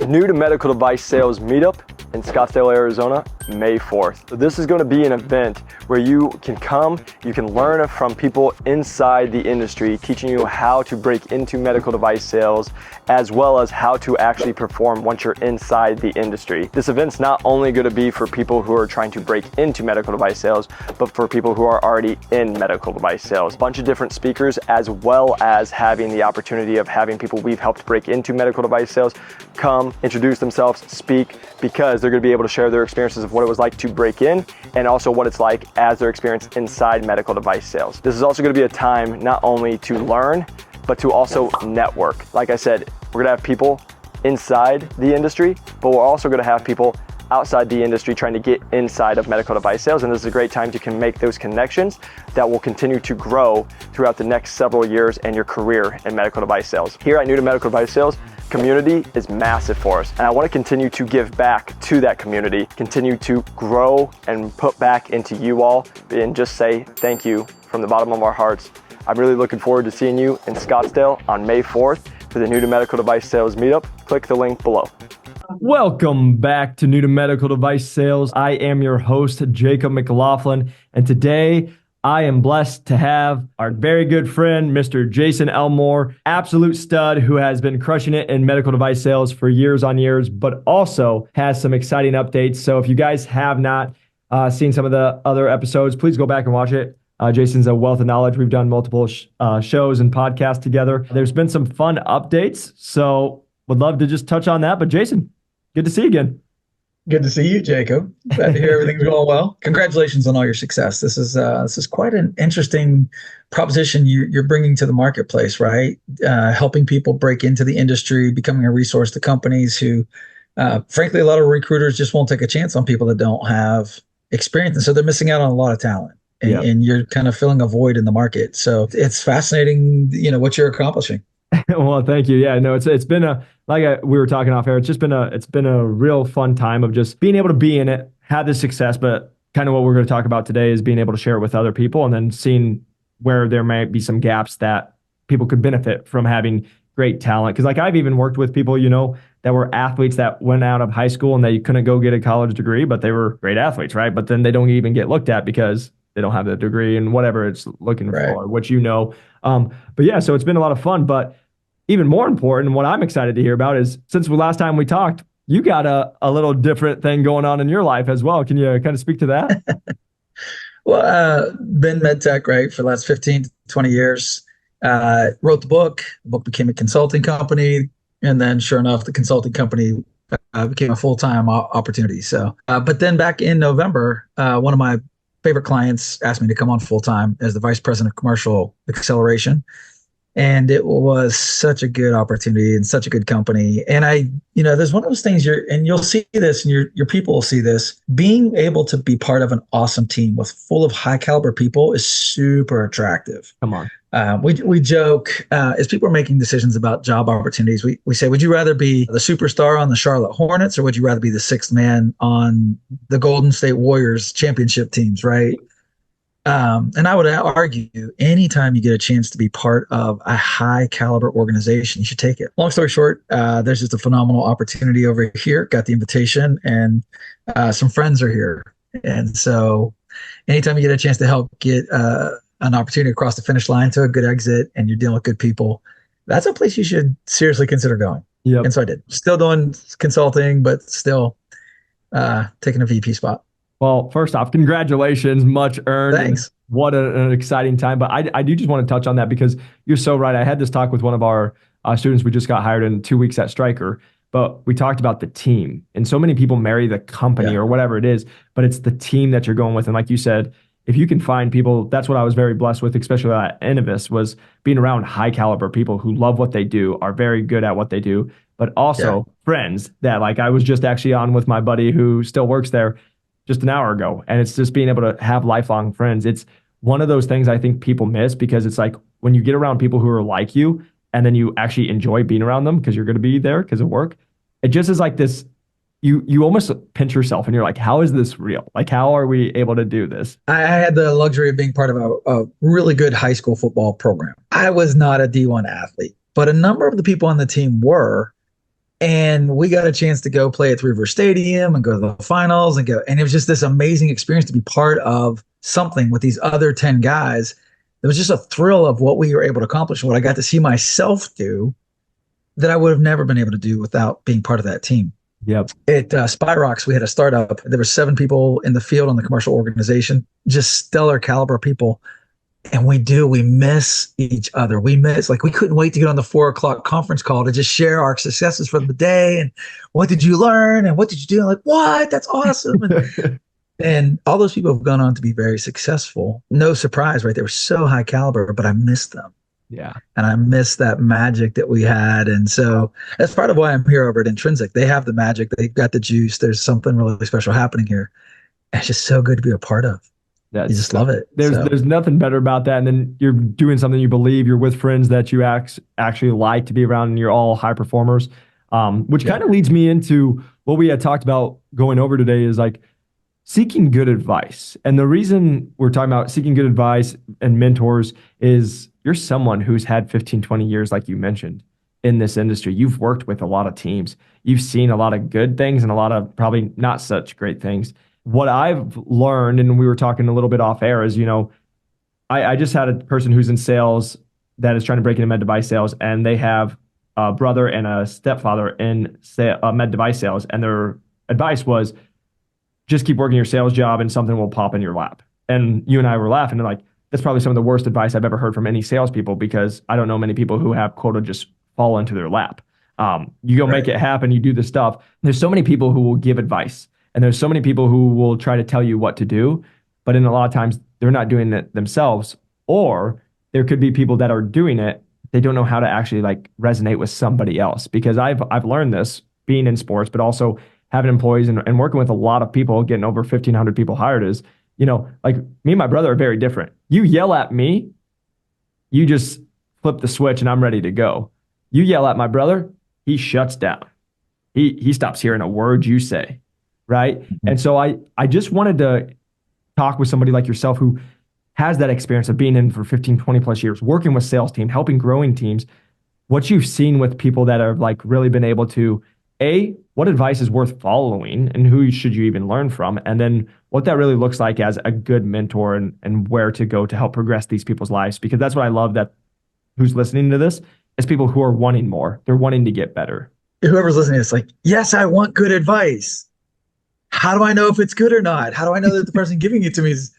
New to medical device sales meetup in Scottsdale, Arizona, May 4th. So this is going to be an event where you can come, you can learn from people inside the industry, teaching you how to break into medical device sales, as well as how to actually perform once you're inside the industry. This event's not only going to be for people who are trying to break into medical device sales, but for people who are already in medical device sales. A bunch of different speakers, as well as having the opportunity of having people we've helped break into medical device sales come, introduce themselves, speak, because they're going to be able to share their experiences of what it was like to break in and also what it's like as their experience inside medical device sales. This is also going to be a time not only to learn, but to also network. Like I said, we're going to have people inside the industry, but we're also going to have people outside the industry trying to get inside of medical device sales. And this is a great time you can make those connections that will continue to grow throughout the next several years in your career in medical device sales. Here at New to Medical Device Sales, community is massive for us. And I want to continue to give back to that community, continue to grow and put back into you all, and just say thank you from the bottom of our hearts. I'm really looking forward to seeing you in Scottsdale on May 4th for the New to Medical Device Sales meetup. Click the link below. Welcome back to New to Medical Device Sales. I am your host, Jacob McLaughlin, and today I am blessed to have our very good friend, Mr. Jason Elmore, absolute stud who has been crushing it in medical device sales for years on years, but also has some exciting updates. So if you guys have not seen some of the other episodes, please go back and watch it. Jason's a wealth of knowledge. We've done multiple shows and podcasts together. There's been some fun updates, so would love to just touch on that. But Jason, good to see you again. Good to see you, Jacob. Glad to hear everything's going well. Congratulations on all your success. This is quite an interesting proposition you're bringing to the marketplace, right? Helping people break into the industry, becoming a resource to companies who, frankly, a lot of recruiters just won't take a chance on people that don't have experience, and so they're missing out on a lot of talent. And you're kind of filling a void in the market. So it's fascinating, what you're accomplishing. Well, thank you. Yeah, no, it's been we were talking off air. It's been a real fun time of just being able to be in it, have this success, but kind of what we're going to talk about today is being able to share it with other people and then seeing where there might be some gaps that people could benefit from having great talent. Because I've even worked with people, that were athletes that went out of high school and they couldn't go get a college degree, but they were great athletes, right? But then they don't even get looked at because they don't have the degree and whatever it's looking for, which But yeah, so it's been a lot of fun. But even more important, what I'm excited to hear about is since the last time we talked, you got a little different thing going on in your life as well. Can you kind of speak to that? Well, been medtech, right, for the last 15 to 20 years. Wrote the book became a consulting company. And then sure enough, the consulting company became a full-time opportunity. So, but then back in November, one of my favorite clients asked me to come on full-time as the vice president of commercial acceleration. And it was such a good opportunity and such a good company. And there's one of those things you'll see this and your people will see this. Being able to be part of an awesome team with full of high caliber people is super attractive. Come on. We joke as people are making decisions about job opportunities. We say, would you rather be the superstar on the Charlotte Hornets or would you rather be the sixth man on the Golden State Warriors championship teams, right? And I would argue anytime you get a chance to be part of a high caliber organization, you should take it. Long story short, there's just a phenomenal opportunity over here. Got the invitation and some friends are here. And so anytime you get a chance to help get an opportunity across the finish line to a good exit and you're dealing with good people, that's a place you should seriously consider going. Yep. And so I did. Still doing consulting, but still taking a VP spot. Well, first off, congratulations, much earned. Thanks. What an exciting time. But I do just want to touch on that because you're so right. I had this talk with one of our students. We just got hired in 2 weeks at Stryker, but we talked about the team. And so many people marry the company or whatever it is, but it's the team that you're going with. And like you said, if you can find people, that's what I was very blessed with, especially at Innovis, was being around high caliber people who love what they do, are very good at what they do, but also friends that I was just actually on with my buddy who still works there just an hour ago. And it's just being able to have lifelong friends. It's one of those things I think people miss because it's like when you get around people who are like you and then you actually enjoy being around them because you're going to be there because of work, it just is like this, you almost pinch yourself and you're like, how is this real? How are we able to do this? I had the luxury of being part of a really good high school football program. I was not a D1 athlete, but a number of the people on the team were. And we got a chance to go play at Three River Stadium and go to the finals and go. And it was just this amazing experience to be part of something with these other 10 guys. It was just a thrill of what we were able to accomplish, what I got to see myself do that I would have never been able to do without being part of that team. Yep. At Spyrox, we had a startup. There were 7 people in the field on the commercial organization, just stellar caliber people. And we miss each other. We couldn't wait to get on the 4:00 conference call to just share our successes from the day. And what did you learn? And what did you do? Like, what? That's awesome. And all those people have gone on to be very successful. No surprise, right? They were so high caliber, but I missed them. Yeah. And I miss that magic that we had. And so that's part of why I'm here over at Intrinsic. They have the magic. They've got the juice. There's something really special happening here. And it's just so good to be a part of. You just love it. There's nothing better about that. And then you're doing something you believe. You're with friends that you actually like to be around, and you're all high performers. Which kind of leads me into what we had talked about going over today is like seeking good advice. And the reason we're talking about seeking good advice and mentors is you're someone who's had 15, 20 years, like you mentioned, in this industry. You've worked with a lot of teams. You've seen a lot of good things and a lot of probably not such great things. What I've learned, and we were talking a little bit off air, is, I just had a person who's in sales that is trying to break into med device sales, and they have a brother and a stepfather in med device sales, and their advice was just keep working your sales job and something will pop in your lap. And you and I were laughing and like, that's probably some of the worst advice I've ever heard from any salespeople, because I don't know many people who have quota just fall into their lap. You go make it happen, you do the stuff. There's so many people who will give advice. And there's so many people who will try to tell you what to do, but in a lot of times they're not doing it themselves. Or there could be people that are doing it, they don't know how to actually like resonate with somebody else. Because I've learned this being in sports, but also having employees and working with a lot of people, getting over 1,500 people hired is, like me and my brother are very different. You yell at me, you just flip the switch and I'm ready to go. You yell at my brother, he shuts down. He stops hearing a word you say. Right. Mm-hmm. And so I just wanted to talk with somebody like yourself who has that experience of being in for 15, 20 plus years, working with sales team, helping growing teams, what you've seen with people that have like really been able to, what advice is worth following and who should you even learn from? And then what that really looks like as a good mentor and where to go to help progress these people's lives. Because that's what I love that who's listening to this is people who are wanting more. They're wanting to get better. Whoever's listening is like, yes, I want good advice. How do I know if it's good or not? How do I know that the person giving it to me is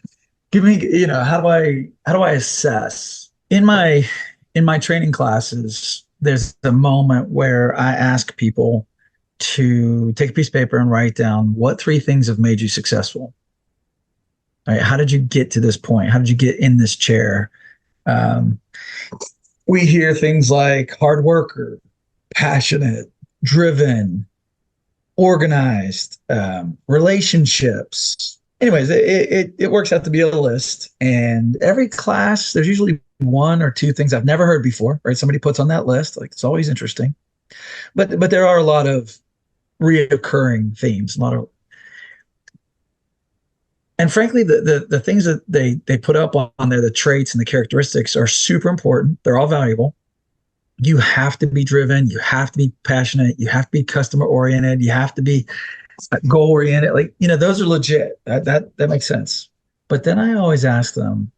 giving, how do I assess? In my training classes, there's a moment where I ask people to take a piece of paper and write down what 3 things have made you successful. All right, how did you get to this point? How did you get in this chair? We hear things like hard worker, passionate, driven, organized, relationships. Anyways, it works out to be a list. And every class, there's usually 1 or 2 things I've never heard before, right? Somebody puts on that list. Like, it's always interesting. But there are a lot of reoccurring themes, and frankly, the things that they put up on there, the traits and the characteristics are super important. They're all valuable. You have to be driven. You have to be passionate. You have to be customer oriented. You have to be goal oriented. Like, those are legit. That makes sense. But then I always ask them,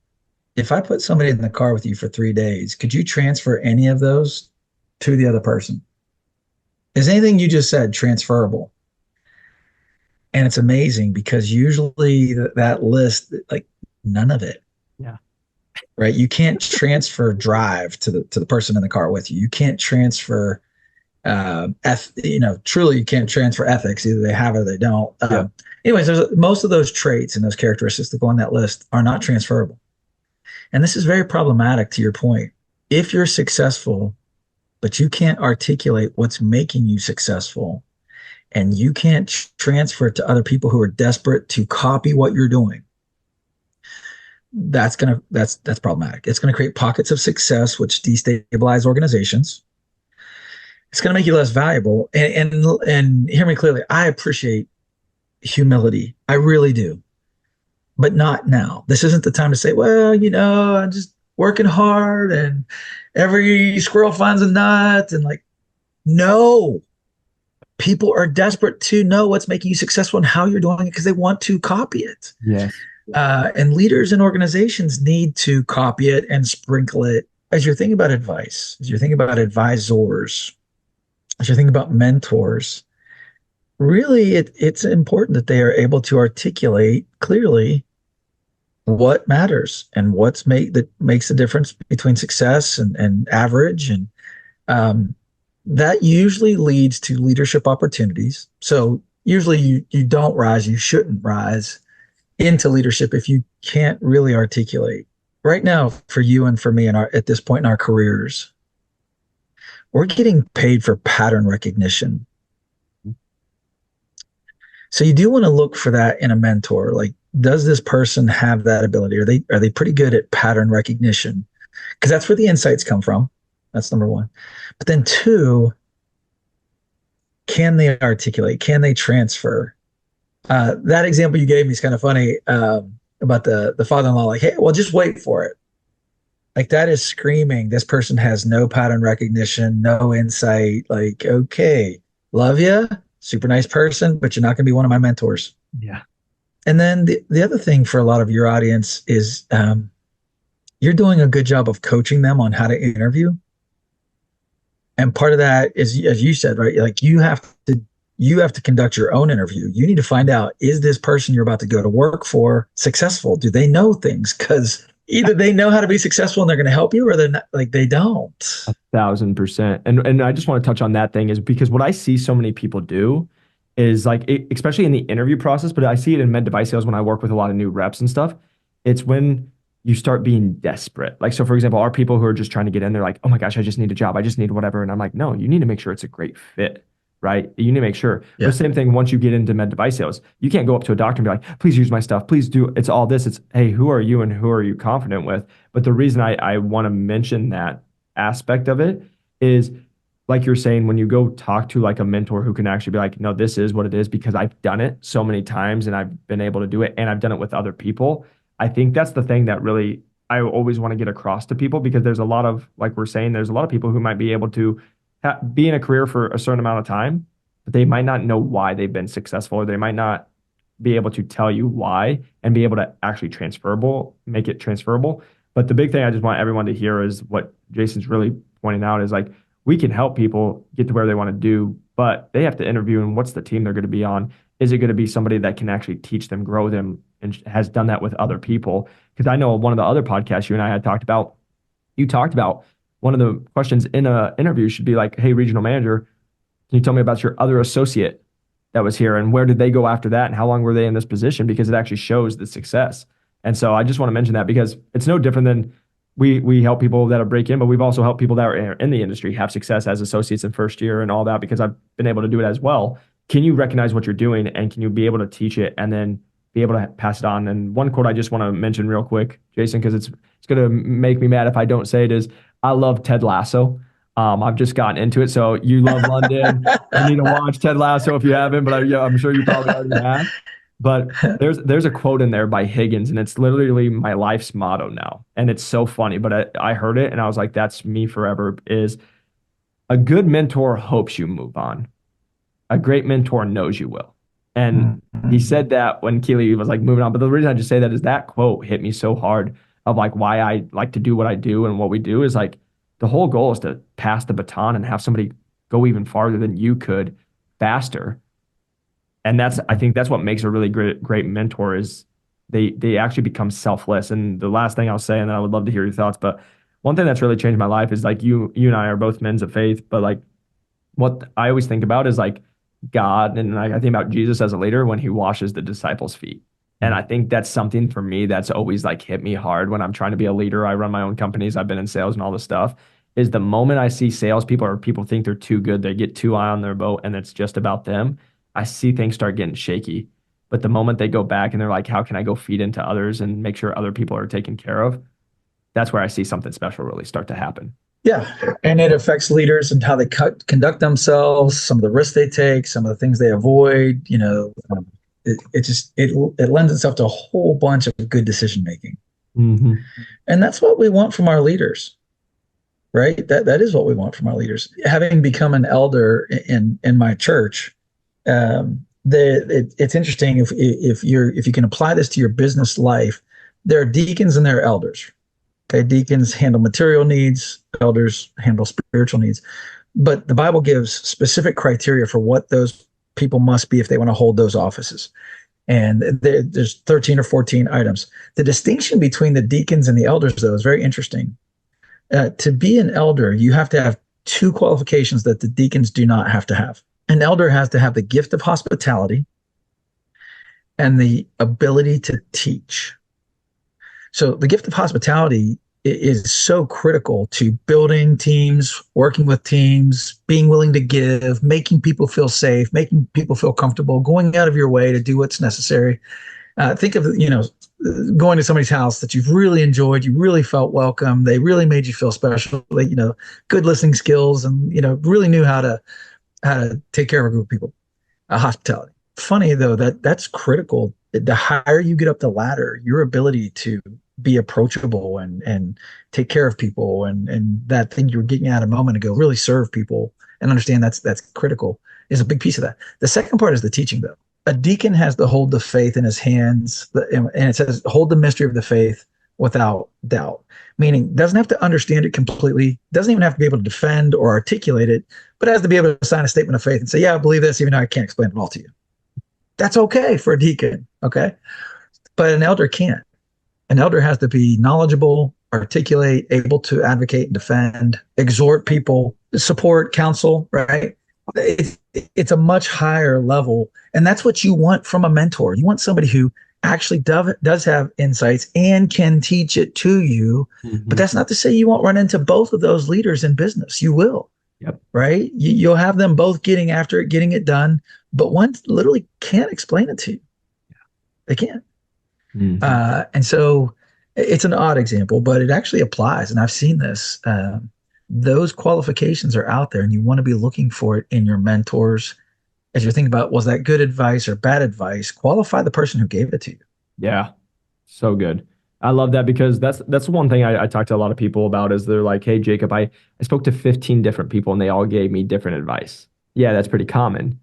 if I put somebody in the car with you for 3 days, could you transfer any of those to the other person? Is anything you just said transferable? And it's amazing because usually that list, like none of it. Yeah. Right. You can't transfer drive to the person in the car with you. You can't transfer, truly you can't transfer ethics. Either they have it or they don't. Anyways, most of those traits and those characteristics that go on that list are not transferable. And this is very problematic to your point. If you're successful, but you can't articulate what's making you successful, and you can't transfer it to other people who are desperate to copy what you're doing, that's problematic. It's going to create pockets of success, which destabilize organizations. It's going to make you less valuable. And hear me clearly, I appreciate humility. I really do. But not now. This isn't the time to say, well, I'm just working hard and every squirrel finds a nut. And like, no, people are desperate to know what's making you successful and how you're doing it because they want to copy it. Yes. And leaders and organizations need to copy it and sprinkle it. As you're thinking about advice, as you're thinking about advisors, as you're thinking about mentors, really it's important that they are able to articulate clearly what matters and that makes the difference between success and average. And that usually leads to leadership opportunities. So usually you don't rise, you shouldn't rise into leadership if you can't really articulate. Right now, for you and for me at this point in our careers, we're getting paid for pattern recognition. So you do want to look for that in a mentor. Like, does this person have that ability? Are they pretty good at pattern recognition? Because that's where the insights come from. That's number one. But then two, can they articulate? Can they transfer? That example you gave me is kind of funny about the father-in-law. Like, hey, well, just wait for it. Like, that is screaming. This person has no pattern recognition, no insight. Like, okay, love you, super nice person, but you're not going to be one of my mentors. Yeah. And then the other thing for a lot of your audience is you're doing a good job of coaching them on how to interview. And part of that is, as you said, right? Like, you have to conduct your own interview. You need to find out, is this person you're about to go to work for successful? Do they know things? Because either they know how to be successful and they're going to help you, or they're not, like, they don't. 1,000%. And I just want to touch on that thing is because what I see so many people do is like, especially in the interview process, but I see it in med device sales when I work with a lot of new reps and stuff. It's when you start being desperate. Like, so for example, our people who are just trying to get in, they're like, oh my gosh, I just need a job. I just need whatever. And I'm like, no, you need to make sure it's a great fit, right? You need to make sure. Yeah. But same thing, once you get into med device sales, you can't go up to a doctor and be like, please use my stuff. Please do. It's all this. It's, hey, who are you and who are you confident with? But the reason I want to mention that aspect of it is, like you're saying, when you go talk to like a mentor who can actually be like, no, this is what it is because I've done it so many times and I've been able to do it and I've done it with other people. I think that's the thing that really I always want to get across to people, because there's a lot of, like we're saying, there's a lot of people who might be able to be in a career for a certain amount of time, but they might not know why they've been successful, or they might not be able to tell you why and be able to actually make it transferable. But the big thing I just want everyone to hear is what Jason's really pointing out is, like, we can help people get to where they want to do, but they have to interview, and what's the team they're going to be on? Is it going to be somebody that can actually teach them, grow them, and has done that with other people? Because I know one of the other podcasts you and I had talked about, you talked about one of the questions in an interview should be like, hey, regional manager, can you tell me about your other associate that was here, and where did they go after that, and how long were they in this position? Because it actually shows the success. And so I just want to mention that, because it's no different than we help people that are break in, but we've also helped people that are in the industry have success as associates in first year and all that, because I've been able to do it as well. Can you recognize what you're doing, and can you be able to teach it and then be able to pass it on? And one quote I just want to mention real quick, Jason, because it's going to make me mad if I don't say it, is I love Ted Lasso. I've just gotten into it. So you love London. You need to watch Ted Lasso if you haven't, but I'm sure you probably already have. But there's a quote in there by Higgins, and it's literally my life's motto now. And it's so funny, but I heard it and I was like, that's me forever, is a good mentor hopes you move on. A great mentor knows you will. And he said that when Keely was like moving on. But the reason I just say that is that quote hit me so hard, of like why I like to do what I do and what we do is like, the whole goal is to pass the baton and have somebody go even farther than you could faster. And I think that's what makes a really great mentor, is they actually become selfless. And the last thing I'll say, and then I would love to hear your thoughts, but one thing that's really changed my life is, like, you and I are both men of faith, but like what I always think about is like God, and like I think about Jesus as a leader when he washes the disciples' feet. And I think that's something for me that's always like hit me hard when I'm trying to be a leader. I run my own companies. I've been in sales and all this stuff. Is the moment I see salespeople or people think they're too good, they get too high on their boat and it's just about them, I see things start getting shaky. But the moment they go back and they're like, how can I go feed into others and make sure other people are taken care of? That's where I see something special really start to happen. Yeah. And it affects leaders and how they conduct themselves, some of the risks they take, some of the things they avoid. It lends itself to a whole bunch of good decision making. Mm-hmm. And that's what we want from our leaders. right? That is what we want from our leaders. Having become an elder in my church, it's interesting if you can apply this to your business life. There are deacons and there are elders. Okay, deacons handle material needs, elders handle spiritual needs. But the Bible gives specific criteria for what those people must be if they want to hold those offices. And there's 13 or 14 items. The distinction between the deacons and the elders, though, is very interesting. To be an elder, you have to have two qualifications that the deacons do not have to have. An elder has to have the gift of hospitality and the ability to teach. So the gift of hospitality is so critical to building teams, working with teams, being willing to give, making people feel safe, making people feel comfortable, going out of your way to do what's necessary. Think of, going to somebody's house that you've really enjoyed, you really felt welcome, they really made you feel special, good listening skills, and really knew how to take care of a group of people. Hospitality. Funny though, that's critical. The higher you get up the ladder, your ability to be approachable and take care of people and that thing you were getting at a moment ago, really serve people and understand that's critical, is a big piece of that. The second part is the teaching, though. A deacon has to hold the faith in his hands, and it says hold the mystery of the faith without doubt, meaning doesn't have to understand it completely, doesn't even have to be able to defend or articulate it, but has to be able to sign a statement of faith and say, yeah, I believe this, even though I can't explain it all to you. That's okay for a deacon, okay? But an elder can't. An elder has to be knowledgeable, articulate, able to advocate and defend, exhort people, support, counsel, right? It's a much higher level. And that's what you want from a mentor. You want somebody who actually does have insights and can teach it to you. Mm-hmm. But that's not to say you won't run into both of those leaders in business. You will. Yep. Right? You'll have them both getting after it, getting it done. But one literally can't explain it to you. They can't. Mm-hmm. And so it's an odd example, but it actually applies. And I've seen this. Those qualifications are out there, and you want to be looking for it in your mentors. As you're thinking about, was that good advice or bad advice? Qualify the person who gave it to you. Yeah, so good. I love that, because that's one thing I talk to a lot of people about is they're like, hey, Jacob, I spoke to 15 different people and they all gave me different advice. Yeah, that's pretty common.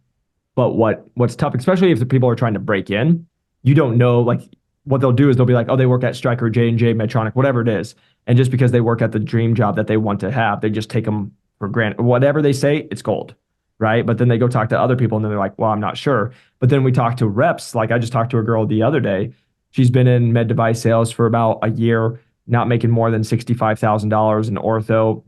But what's tough, especially if the people are trying to break in, you don't know, like, what they'll do is they'll be like, oh, they work at Stryker, J&J, Medtronic, whatever it is. And just because they work at the dream job that they want to have, they just take them for granted. Whatever they say, it's gold, right? But then they go talk to other people and then they're like, well, I'm not sure. But then we talk to reps. Like I just talked to a girl the other day. She's been in med device sales for about a year, not making more than $65,000 in ortho.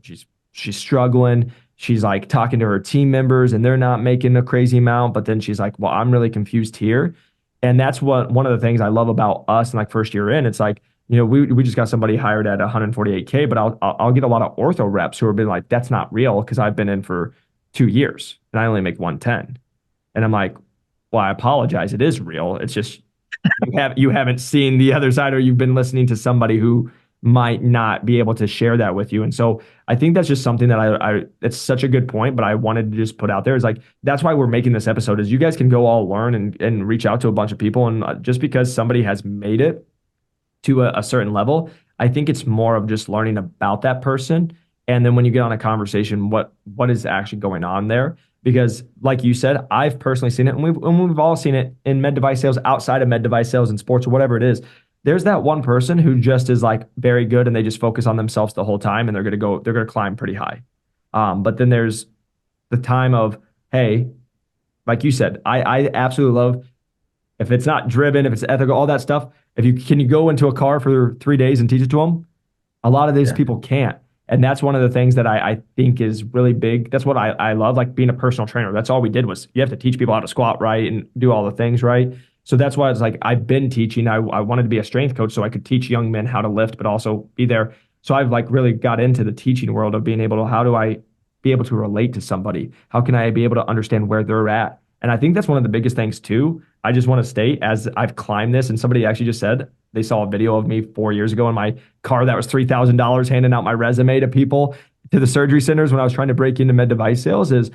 She's struggling. She's like talking to her team members and they're not making a crazy amount. But then she's like, well, I'm really confused here. And that's one of the things I love about us and like first year in. It's like, we just got somebody hired at 148K, but I'll get a lot of ortho reps who have been like, that's not real because I've been in for 2 years and I only make 110. And I'm like, well, I apologize. It is real. It's just you haven't seen the other side, or you've been listening to somebody who might not be able to share that with you. And so I think that's just something that it's such a good point, but I wanted to just put out there is like, that's why we're making this episode is you guys can go all learn and reach out to a bunch of people. And just because somebody has made it to a certain level, I think it's more of just learning about that person. And then when you get on a conversation, what is actually going on there? Because like you said, I've personally seen it and we've all seen it in med device sales, outside of med device sales and sports or whatever it is. There's that one person who just is like very good and they just focus on themselves the whole time and they're going to climb pretty high. But then there's the time of, hey, like you said, I absolutely love if it's not driven, if it's ethical, all that stuff. Can you go into a car for 3 days and teach it to them? A lot of these people can't. And that's one of the things that I think is really big. That's what I love, like being a personal trainer. That's all we did was you have to teach people how to squat right and do all the things right. So that's why it's like I've been teaching. I wanted to be a strength coach so I could teach young men how to lift, but also be there. So I've like really got into the teaching world of being able to, how do I be able to relate to somebody? How can I be able to understand where they're at? And I think that's one of the biggest things too. I just want to state, as I've climbed this, and somebody actually just said they saw a video of me 4 years ago in my car that was $3,000 handing out my resume to people, to the surgery centers when I was trying to break into med device sales, is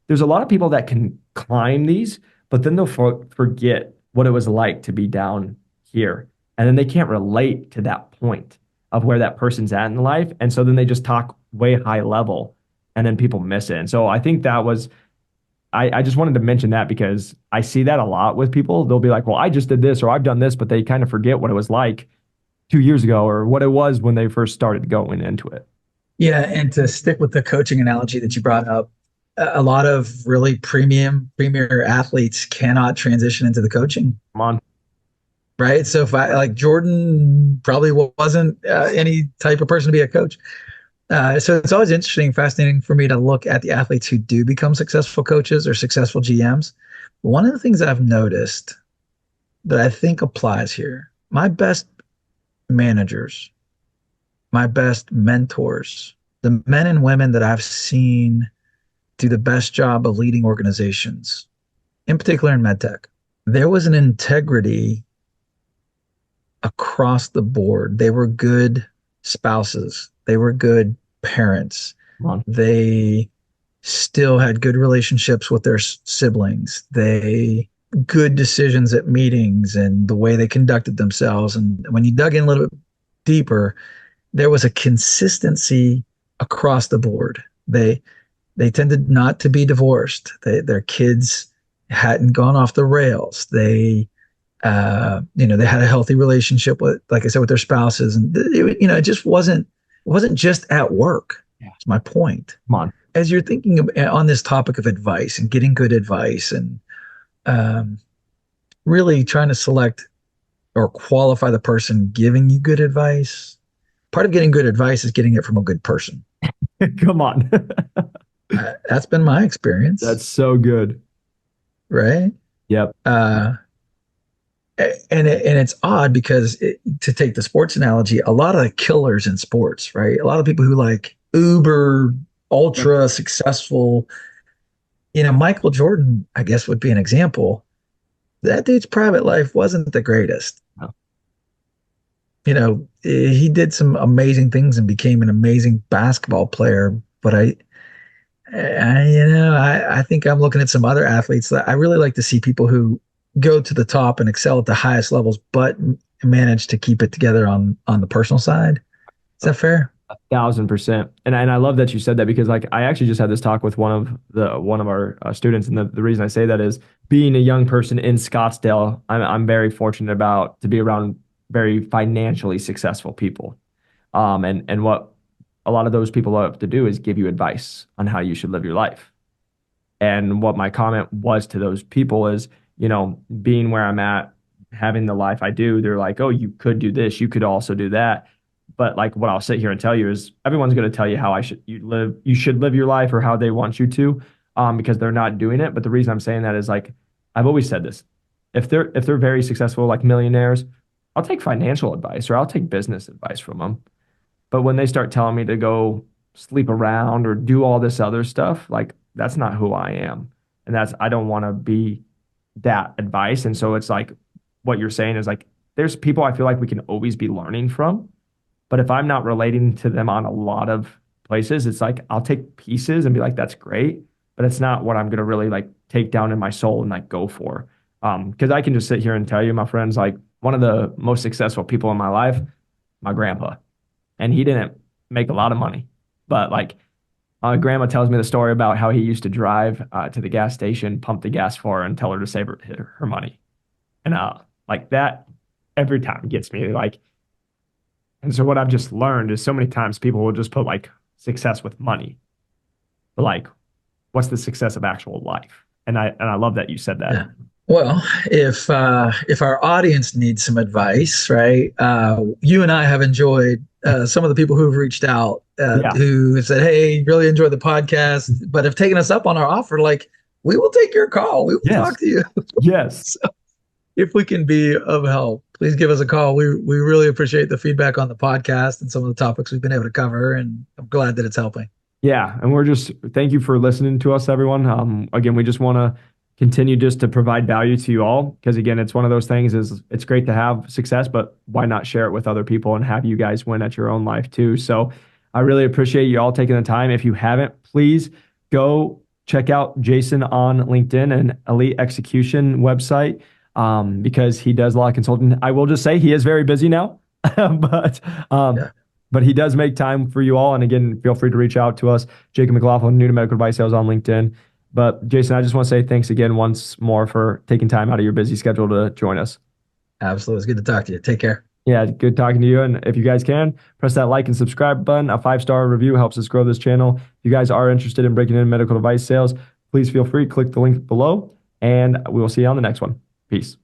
there's a lot of people that can climb these, but then they'll forget what it was like to be down here. And then they can't relate to that point of where that person's at in life. And so then they just talk way high level and then people miss it. And so I think that was, I just wanted to mention that because I see that a lot with people. They'll be like, well, I just did this or I've done this, but they kind of forget what it was like 2 years ago or what it was when they first started going into it. Yeah, and to stick with the coaching analogy that you brought up, a lot of really premier athletes cannot transition into the coaching, Come on. right? So if I like Jordan probably wasn't any type of person to be a coach. So it's always interesting, fascinating for me to look at the athletes who do become successful coaches or successful GMs. One of the things I've noticed that I think applies here, my best managers, my best mentors, the men and women that I've seen do the best job of leading organizations, in particular in medtech, there was an integrity across the board. They were good spouses. They were good parents. They still had good relationships with their siblings. They good decisions at meetings and the way they conducted themselves. And when you dug in a little bit deeper, there was a consistency across the board. They tended not to be divorced. Their kids hadn't gone off the rails. They they had a healthy relationship with, like I said, with their spouses, and it just wasn't just at work. Yeah. That's my point. Come on. As you're thinking on this topic of advice and getting good advice and really trying to select or qualify the person giving you good advice, part of getting good advice is getting it from a good person. Come on. That's been my experience. That's so good. Right? Yep. And it's odd because to take the sports analogy, a lot of the killers in sports, right? A lot of people who like uber ultra successful, Michael Jordan, I guess, would be an example. That dude's private life wasn't the greatest. No. He did some amazing things and became an amazing basketball player, but I think I'm looking at some other athletes that I really like to see people who go to the top and excel at the highest levels, but manage to keep it together on the personal side. Is that fair? 1,000%. And I love that you said that because like I actually just had this talk with one of our students, and the reason I say that is being a young person in Scottsdale, I'm very fortunate to be around very financially successful people, and what a lot of those people love to do is give you advice on how you should live your life. And what my comment was to those people is, being where I'm at, having the life I do, they're like, oh, you could do this, you could also do that. But like what I'll sit here and tell you is everyone's going to tell you how you should live your life or how they want you to, because they're not doing it. But the reason I'm saying that is like, I've always said this, if they're very successful, like millionaires, I'll take financial advice or I'll take business advice from them. But when they start telling me to go sleep around or do all this other stuff, like that's not who I am. And I don't want to be that advice. And so it's like what you're saying is like, there's people I feel like we can always be learning from. But if I'm not relating to them on a lot of places, it's like I'll take pieces and be like, that's great. But it's not what I'm going to really like take down in my soul and like go for. Because I can just sit here and tell you, my friends, like one of the most successful people in my life, my grandpa. And he didn't make a lot of money. But like grandma tells me the story about how he used to drive to the gas station, pump the gas for her and tell her to save her money. And like that every time gets me like. And so what I've just learned is so many times people will just put like success with money. But like, what's the success of actual life? And I love that you said that. Yeah. Well, if our audience needs some advice, right? You and I have enjoyed some of the people who've reached out who have said, "Hey, really enjoyed the podcast," but have taken us up on our offer. Like, we will take your call. We will talk to you. Yes. So if we can be of help, please give us a call. We really appreciate the feedback on the podcast and some of the topics we've been able to cover, and I'm glad that it's helping. Yeah, and thank you for listening to us, everyone. Again, we just want to continue just to provide value to you all because again, it's one of those things is it's great to have success, but why not share it with other people and have you guys win at your own life too? So I really appreciate you all taking the time. If you haven't, please go check out Jason on LinkedIn and Elite Execution website. Because he does a lot of consulting. I will just say he is very busy now, but but he does make time for you all. And again, feel free to reach out to us. Jacob McLaughlin, new to medical device sales on LinkedIn. But Jason, I just want to say thanks again once more for taking time out of your busy schedule to join us. Absolutely. It's good to talk to you. Take care. Yeah, good talking to you. And if you guys can, press that like and subscribe button. A 5-star review helps us grow this channel. If you guys are interested in breaking into medical device sales, please feel free to click the link below, and we will see you on the next one. Peace.